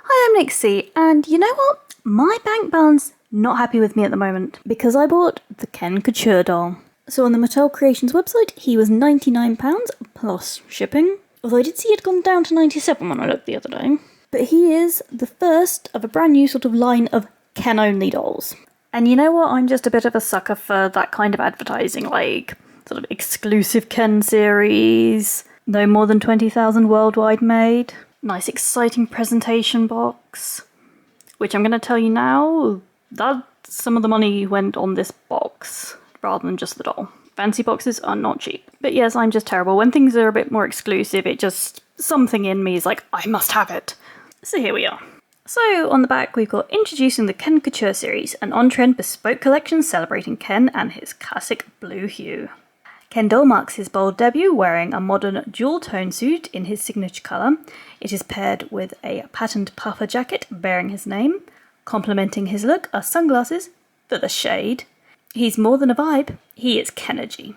Hi, I'm Nixie, and you know what? My bank balance not happy with me at the moment because I bought the Ken Kouture doll. So on the Mattel Creations website, he was £99 plus shipping, although I did see it had gone down to 97 when I looked the other day. But he is the first of a brand new sort of line of Ken-only dolls. And you know what? I'm just a bit of a sucker for that kind of advertising, like sort of exclusive Ken series, no more than 20,000 worldwide made. Nice exciting presentation box, which I'm going to tell you now, that some of the money went on this box rather than just the doll. Fancy boxes are not cheap. But yes, I'm just terrible. When things are a bit more exclusive, it just, something in me is like, I must have it. So here we are. So on the back we've got introducing the Ken Kouture series, an on-trend bespoke collection celebrating Ken and his classic blue hue. Ken doll marks his bold debut wearing a modern dual-tone suit in his signature colour. It is paired with a patterned puffer jacket bearing his name. Complementing his look are sunglasses for the shade. He's more than a vibe, he is Kenergy.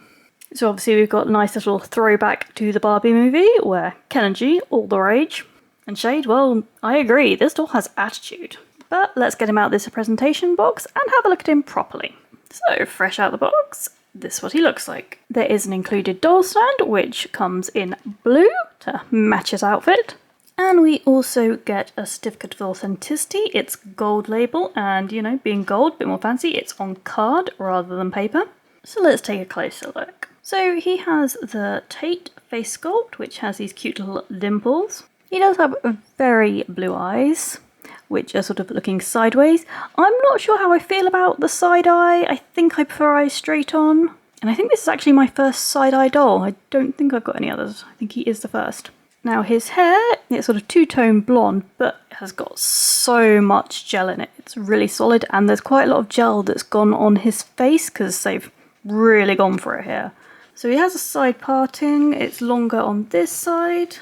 So obviously we've got a nice little throwback to the Barbie movie where Kenergy, all the rage. And Shade, well, I agree, this doll has attitude. But let's get him out of this presentation box and have a look at him properly. So, fresh out the box, this is what he looks like. There is an included doll stand, which comes in blue to match his outfit. And we also get a certificate of authenticity. It's gold label, and you know, being gold, a bit more fancy, it's on card rather than paper. So let's take a closer look. So he has the Tate face sculpt, which has these cute little dimples. He does have very blue eyes, which are sort of looking sideways. I'm not sure how I feel about the side eye. I think I prefer eyes straight on. And I think this is actually my first side eye doll. I don't think I've got any others. I think he is the first. Now his hair, it's sort of two-tone blonde, but it has got so much gel in it. It's really solid, and there's quite a lot of gel that's gone on his face because they've really gone for it here. So he has a side parting. It's longer on this side.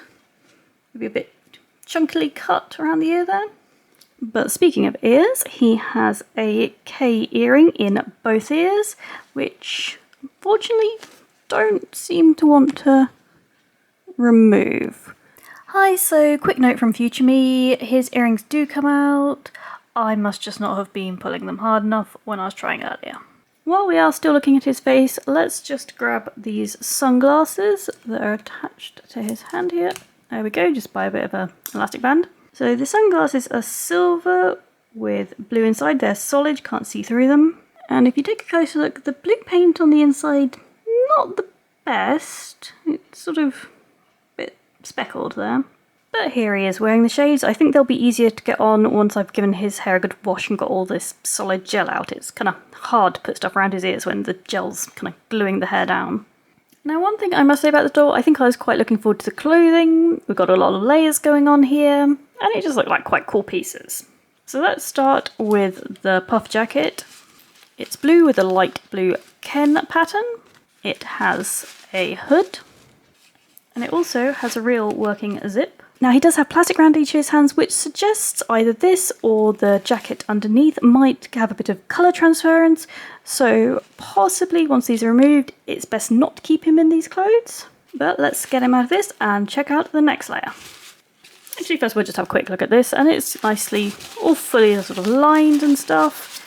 Maybe a bit chunkily cut around the ear there. But speaking of ears, he has a K earring in both ears, which unfortunately don't seem to want to remove. Hi, so quick note from future me, his earrings do come out. I must just not have been pulling them hard enough when I was trying earlier. While we are still looking at his face, let's just grab these sunglasses that are attached to his hand here. There we go, just by a bit of an elastic band. So the sunglasses are silver with blue inside. They're solid, you can't see through them. And if you take a closer look, the blue paint on the inside, not the best. It's sort of a bit speckled there. But here he is wearing the shades. I think they'll be easier to get on once I've given his hair a good wash and got all this solid gel out. It's kind of hard to put stuff around his ears when the gel's kind of gluing the hair down. Now, one thing I must say about the doll, I think I was quite looking forward to the clothing. We've got a lot of layers going on here, and it just looked like quite cool pieces. So let's start with the puff jacket. It's blue with a light blue Ken pattern. It has a hood, and it also has a real working zip. Now, he does have plastic around each of his hands, which suggests either this or the jacket underneath might have a bit of colour transference. So possibly once these are removed, it's best not to keep him in these clothes. But let's get him out of this and check out the next layer. Actually, first we'll just have a quick look at this, and it's nicely, all fully sort of lined and stuff.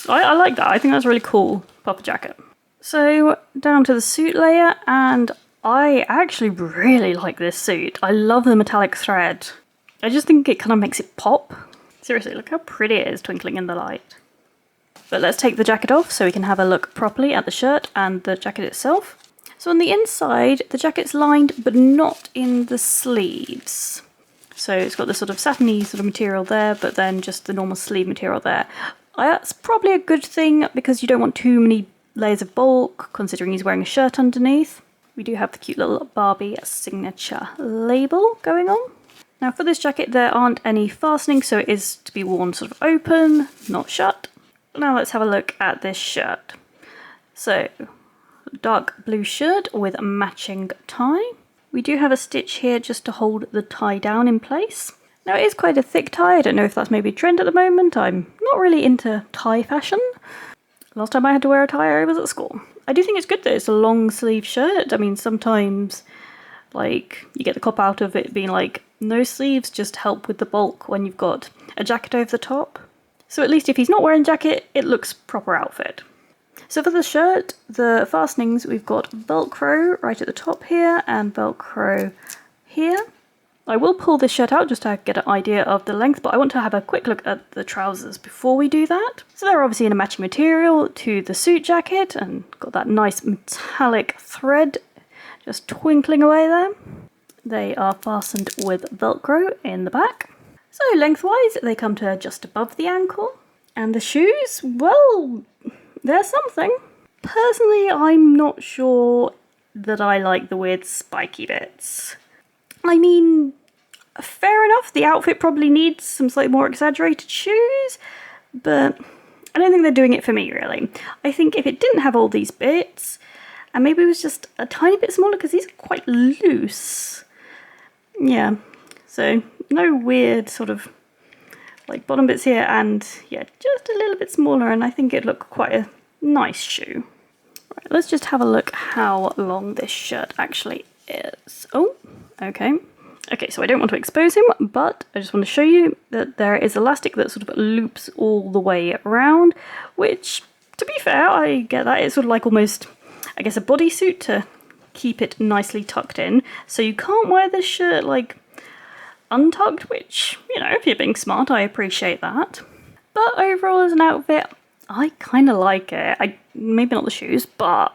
I like that. I think that's a really cool puffer jacket. So down to the suit layer, and I actually really like this suit. I love the metallic thread. I just think it kind of makes it pop. Seriously, look how pretty it is twinkling in the light. But let's take the jacket off so we can have a look properly at the shirt and the jacket itself. So on the inside, the jacket's lined, but not in the sleeves. So it's got this sort of satiny sort of material there, but then just the normal sleeve material there. That's probably a good thing because you don't want too many layers of bulk, considering he's wearing a shirt underneath. We do have the cute little Barbie signature label going on. Now for this jacket there aren't any fastenings, so it is to be worn sort of open, not shut. Now let's have a look at this shirt. So, dark blue shirt with a matching tie. We do have a stitch here just to hold the tie down in place. Now it is quite a thick tie, I don't know if that's maybe a trend at the moment. I'm not really into tie fashion. Last time I had to wear a tie I was at school. I do think it's good that it's a long sleeve shirt. I mean, sometimes like you get the cop out of it being like No sleeves just help with the bulk when you've got a jacket over the top. So at least if he's not wearing a jacket, it looks proper outfit. So for the shirt, the fastenings, we've got Velcro right at the top here and Velcro here. I will pull this shirt out just to get an idea of the length, but I want to have a quick look at the trousers before we do that. So they're obviously in a matching material to the suit jacket and got that nice metallic thread just twinkling away there. They are fastened with Velcro in the back. So lengthwise, they come to just above the ankle. And the shoes, well, they're something. Personally, I'm not sure that I like the weird spiky bits. I mean, fair enough, the outfit probably needs some slightly more exaggerated shoes, but I don't think they're doing it for me, really. I think if it didn't have all these bits, and maybe it was just a tiny bit smaller, because these are quite loose. Yeah, so no weird sort of like bottom bits here, and yeah, just a little bit smaller, and I think it'd look quite a nice shoe. Right, let's just have a look how long this shirt actually is. Oh, okay. Okay, so I don't want to expose him, but I just want to show you that there is elastic that sort of loops all the way around, which, to be fair, I get that. It's sort of like almost, I guess, a bodysuit to keep it nicely tucked in. So you can't wear this shirt, like, untucked, which, you know, if you're being smart, I appreciate that. But overall, as an outfit, I kind of like it. Maybe not the shoes, but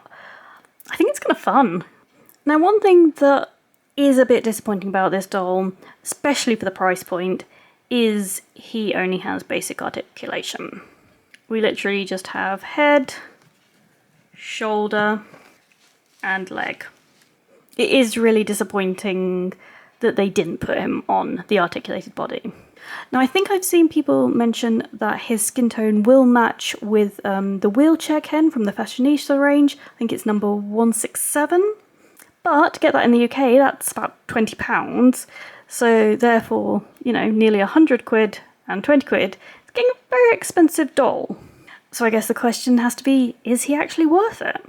I think it's kind of fun. Now, one thing that is a bit disappointing about this doll, especially for the price point, is he only has basic articulation. We literally just have head, shoulder, and leg. It is really disappointing that they didn't put him on the articulated body. Now, I think I've seen people mention that his skin tone will match with the wheelchair Ken from the Fashionista range. I think it's number 167. But to get that in the UK, that's about £20. So therefore, you know, nearly 100 quid and 20 quid. It's getting a very expensive doll. So I guess the question has to be, is he actually worth it?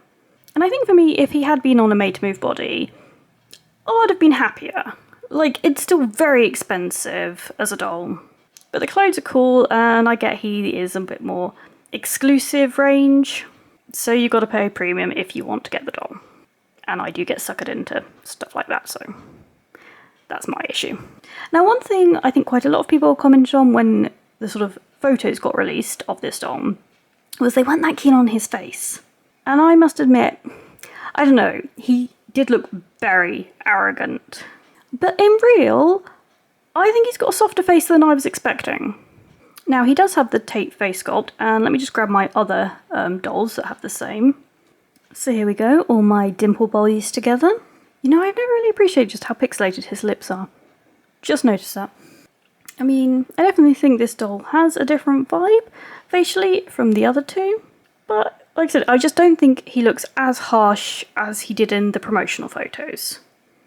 And I think for me, if he had been on a made-to-move body, I would have been happier. Like, it's still very expensive as a doll. But the clothes are cool, and I get he is a bit more exclusive range. So you've got to pay a premium if you want to get the doll. And I do get suckered into stuff like that, so that's my issue. Now, one thing I think quite a lot of people commented on when the sort of photos got released of this doll was they weren't that keen on his face. And I must admit, I don't know, he did look very arrogant. But in real, I think he's got a softer face than I was expecting. Now, he does have the Tate face sculpt, and let me just grab my other dolls that have the same. So here we go, all my dimple bodies together. You know, I've never really appreciated just how pixelated his lips are. Just noticed that. I mean, I definitely think this doll has a different vibe facially from the other two. But like I said, I just don't think he looks as harsh as he did in the promotional photos.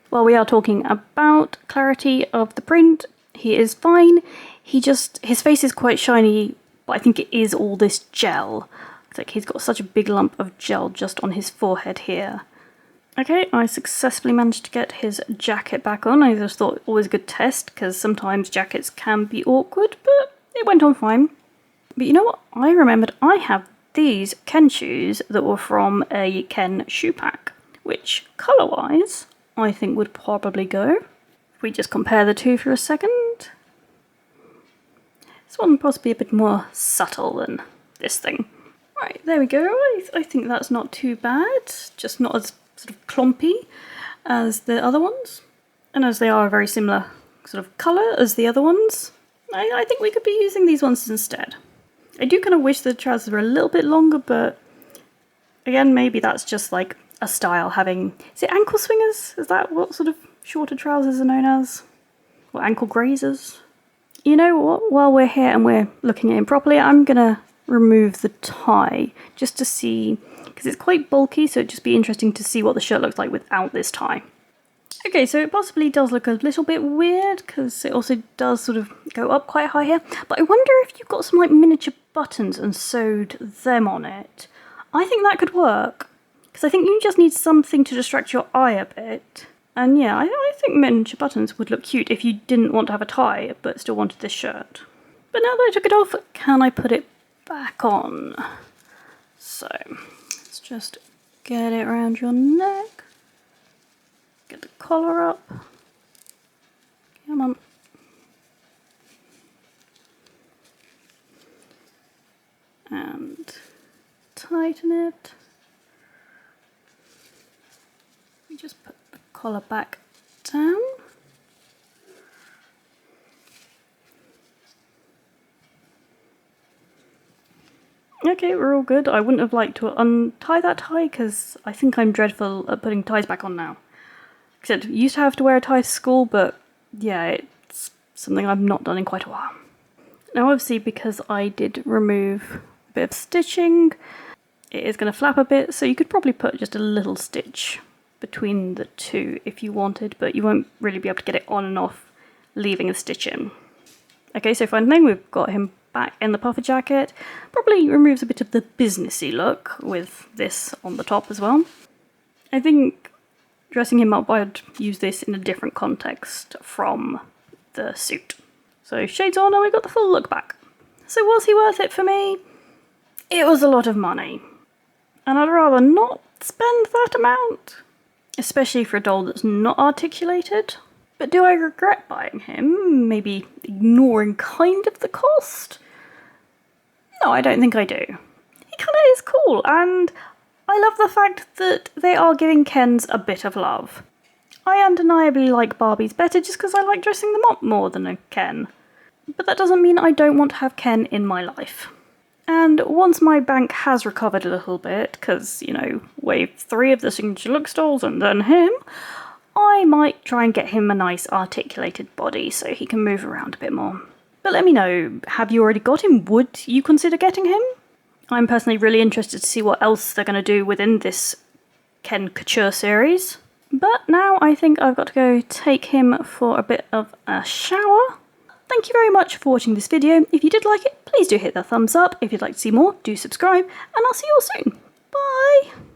While we are talking about clarity of the print, he is fine. His face is quite shiny, but I think it is all this gel. It's like he's got such a big lump of gel just on his forehead here. Okay, I successfully managed to get his jacket back on. I just thought always a good test, because sometimes jackets can be awkward, but it went on fine. But you know what? I remembered I have these Ken shoes that were from a Ken shoe pack, which colour-wise, I think would probably go. If we just compare the two for a second. This one possibly a bit more subtle than this thing. Right, there we go. I think that's not too bad. Just not as sort of clumpy as the other ones. And as they are a very similar sort of colour as the other ones, I think we could be using these ones instead. I do kind of wish the trousers were a little bit longer, but again, maybe that's just like a style having... Is it ankle swingers? Is that what sort of shorter trousers are known as? Or ankle grazers? You know what? While we're here and we're looking at him properly, I'm going to remove the tie just to see, because it's quite bulky, so it'd just be interesting to see what the shirt looks like without this tie. Okay, so it possibly does look a little bit weird because it also does sort of go up quite high here, but I wonder if you've got some like miniature buttons and sewed them on it. I think that could work, because I think you just need something to distract your eye a bit. And yeah, I think miniature buttons would look cute if you didn't want to have a tie but still wanted this shirt. But now that I took it off, can I put it back on? So let's just get it around your neck. Get the collar up. Come on. And tighten it. We just put the collar back down. Okay, we're all good. I wouldn't have liked to untie that tie because I think I'm dreadful at putting ties back on now. Except used to have to wear a tie to school, but yeah, it's something I've not done in quite a while. Now obviously because I did remove a bit of stitching, it is going to flap a bit, so you could probably put just a little stitch between the two if you wanted, but you won't really be able to get it on and off leaving a stitch in. Okay, so final thing, we've got him back in the puffer jacket. Probably removes a bit of the businessy look with this on the top as well. I think dressing him up, I'd use this in a different context from the suit. So shades on and we got the full look back. So was he worth it for me? It was a lot of money. And I'd rather not spend that amount. Especially for a doll that's not articulated. But do I regret buying him? Maybe ignoring kind of the cost? No, I don't think I do. He kind of is cool, and I love the fact that they are giving Kens a bit of love. I undeniably like Barbies better just because I like dressing them up more than a Ken. But that doesn't mean I don't want to have Ken in my life. And once my bank has recovered a little bit, because, you know, wave 3 of the signature look dolls and then him, I might try and get him a nice articulated body so he can move around a bit more. But let me know, have you already got him? Would you consider getting him? I'm personally really interested to see what else they're going to do within this Ken Kouture series. But now I think I've got to go take him for a bit of a shower. Thank you very much for watching this video. If you did like it, please do hit the thumbs up. If you'd like to see more, do subscribe, and I'll see you all soon. Bye!